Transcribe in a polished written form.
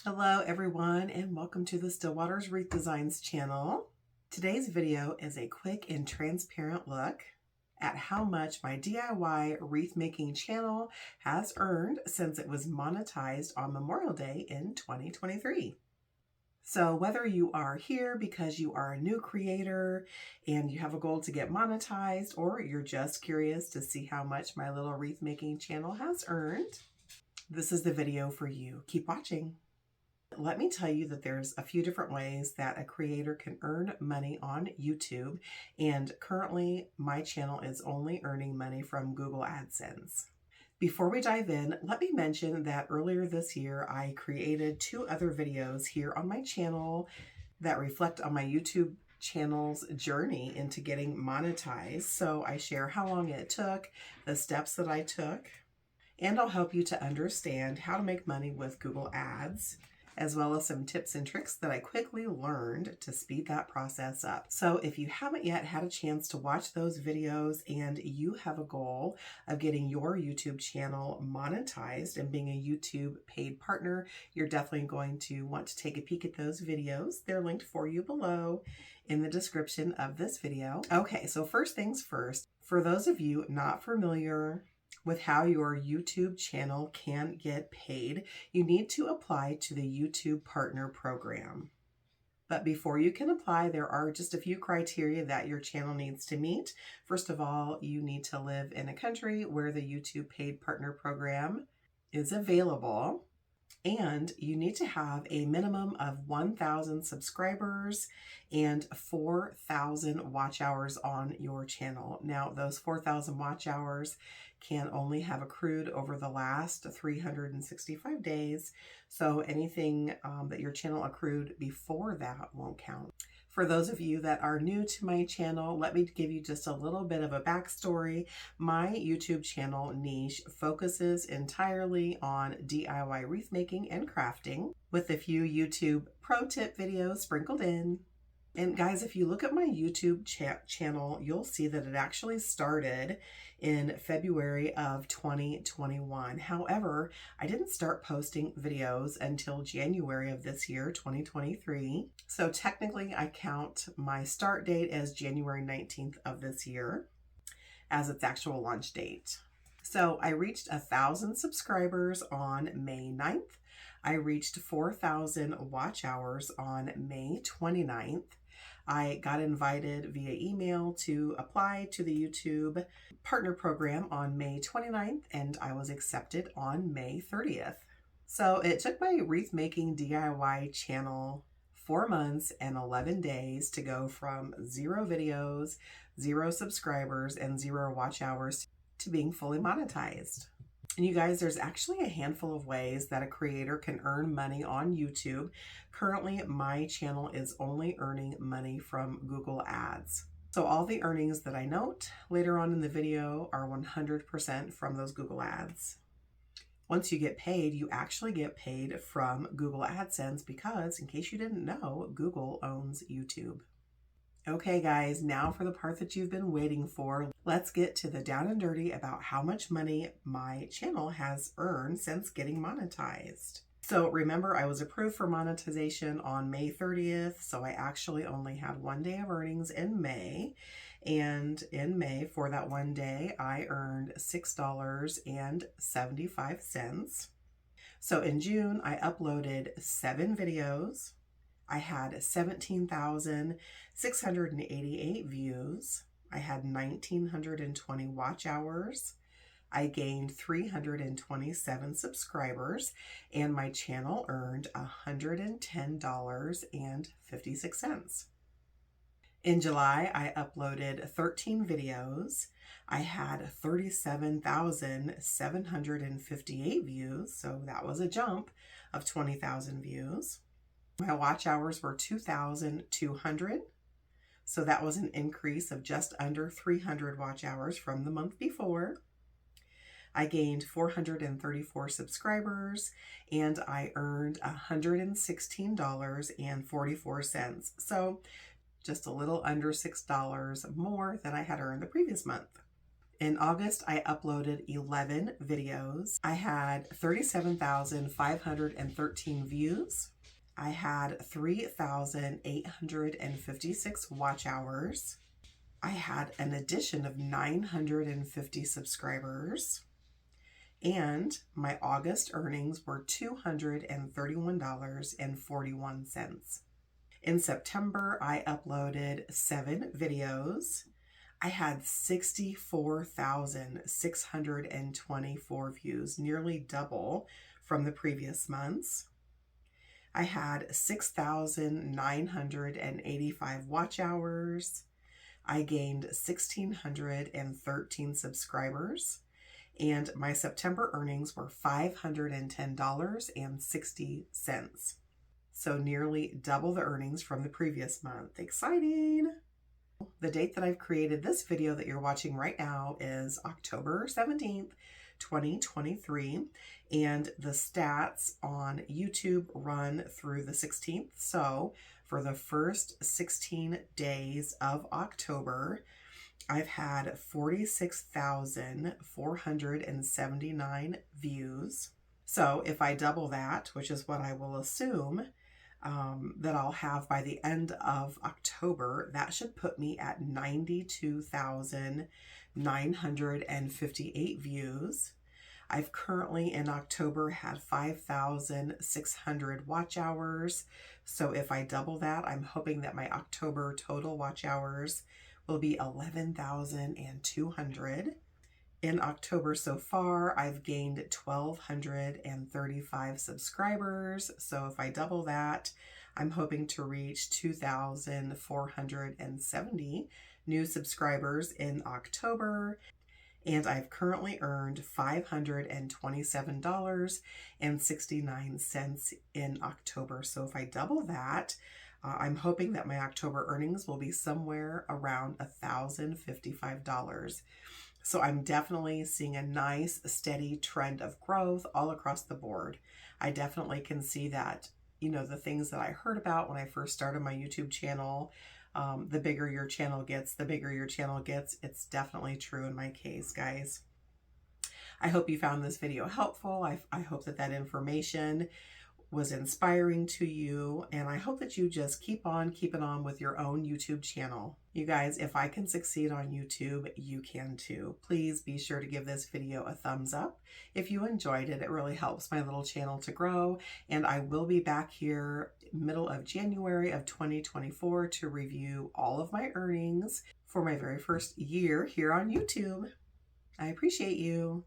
Hello everyone and welcome to the Stillwater's Wreath Designs channel. Today's video is a quick and transparent look at how much my DIY wreath making channel has earned since it was monetized on Memorial Day in 2023. So whether you are here because you are a new creator and you have a goal to get monetized, or you're just curious to see how much my little wreath making channel has earned, this is the video for you. Keep watching. Let me tell you that there's a few different ways that a creator can earn money on YouTube, and currently my channel is only earning money from Google AdSense. Before we dive in, let me mention that earlier this year I created 2 other videos here on my channel that reflect on my YouTube channel's journey into getting monetized. So I share how long it took, the steps that I took, and I'll help you to understand how to make money with Google Ads, as well as some tips and tricks that I quickly learned to speed that process up. So if you haven't yet had a chance to watch those videos and you have a goal of getting your YouTube channel monetized and being a YouTube paid partner, you're definitely going to want to take a peek at those videos. They're linked for you below in the description of this video. Okay, so first things first, for those of you not familiar with how your YouTube channel can get paid, you need to apply to the YouTube Partner Program. But before you can apply, there are just a few criteria that your channel needs to meet. First of all, you need to live in a country where the YouTube Paid Partner Program is available, and you need to have a minimum of 1,000 subscribers and 4,000 watch hours on your channel. Now, those 4,000 watch hours can only have accrued over the last 365 days. So anything that your channel accrued before that won't count. For those of you that are new to my channel, let me give you just a little bit of a backstory. My YouTube channel niche focuses entirely on DIY wreath making and crafting, with a few YouTube pro tip videos sprinkled in. And guys, if you look at my YouTube channel, you'll see that it actually started in February of 2021. However, I didn't start posting videos until January of this year, 2023. So technically I count my start date as January 19th of this year as its actual launch date. So I reached 1,000 subscribers on May 9th. I reached 4,000 watch hours on May 29th. I got invited via email to apply to the YouTube Partner Program on May 29th, and I was accepted on May 30th. So it took my wreath making DIY channel 4 months and 11 days to go from 0 videos, 0 subscribers, and 0 watch hours to being fully monetized. And you guys, there's actually a handful of ways that a creator can earn money on YouTube. Currently, my channel is only earning money from Google Ads. So all the earnings that I note later on in the video are 100% from those Google Ads. Once you get paid, you actually get paid from Google AdSense because, in case you didn't know, Google owns YouTube. Okay guys, now for the part that you've been waiting for. Let's get to the down and dirty about how much money my channel has earned since getting monetized. So remember, I was approved for monetization on May 30th, so I actually only had 1 day of earnings in May. And in May, for that 1 day, I earned $6.75. So in June, I uploaded 7 videos. I had 17,688 views. I had 1,920 watch hours. I gained 327 subscribers, and my channel earned $110.56. In July, I uploaded 13 videos. I had 37,758 views, so that was a jump of 20,000 views. My watch hours were 2,200, so that was an increase of just under 300 watch hours from the month before. I gained 434 subscribers, and I earned $116.44, so just a little under $6 more than I had earned the previous month. In August, I uploaded 11 videos. I had 37,513 views. I had 3,856 watch hours. I had an addition of 950 subscribers. And my August earnings were $231.41. In September, I uploaded 7 videos. I had 64,624 views, nearly double from the previous months. I had 6,985 watch hours. I gained 1,613 subscribers. And my September earnings were $510.60. So nearly double the earnings from the previous month. Exciting! The date that I've created this video that you're watching right now is October 17th, 2023, and the stats on YouTube run through the 16th. So for the first 16 days of October, I've had 46,479 views. So if I double that, which is what I will assume that I'll have by the end of October, that should put me at 92,958 views. I've currently in October had 5,600 watch hours. So if I double that, I'm hoping that my October total watch hours will be 11,200. In October so far, I've gained 1,235 subscribers. So if I double that, I'm hoping to reach 2,470 new subscribers in October. And I've currently earned $527.69 in October. So if I double that, I'm hoping that my October earnings will be somewhere around $1,055. So I'm definitely seeing a nice, steady trend of growth all across the board. I definitely can see that, you know, the things that I heard about when I first started my YouTube channel, the bigger your channel gets, the bigger your channel gets. It's definitely true in my case, guys. I hope you found this video helpful. I hope that that information was inspiring to you, and I hope that you just keep on keeping on with your own YouTube channel. You guys, if I can succeed on YouTube, you can too. Please be sure to give this video a thumbs up. If you enjoyed it, it really helps my little channel to grow, and I will be back here middle of January of 2024 to review all of my earnings for my very first year here on YouTube. I appreciate you.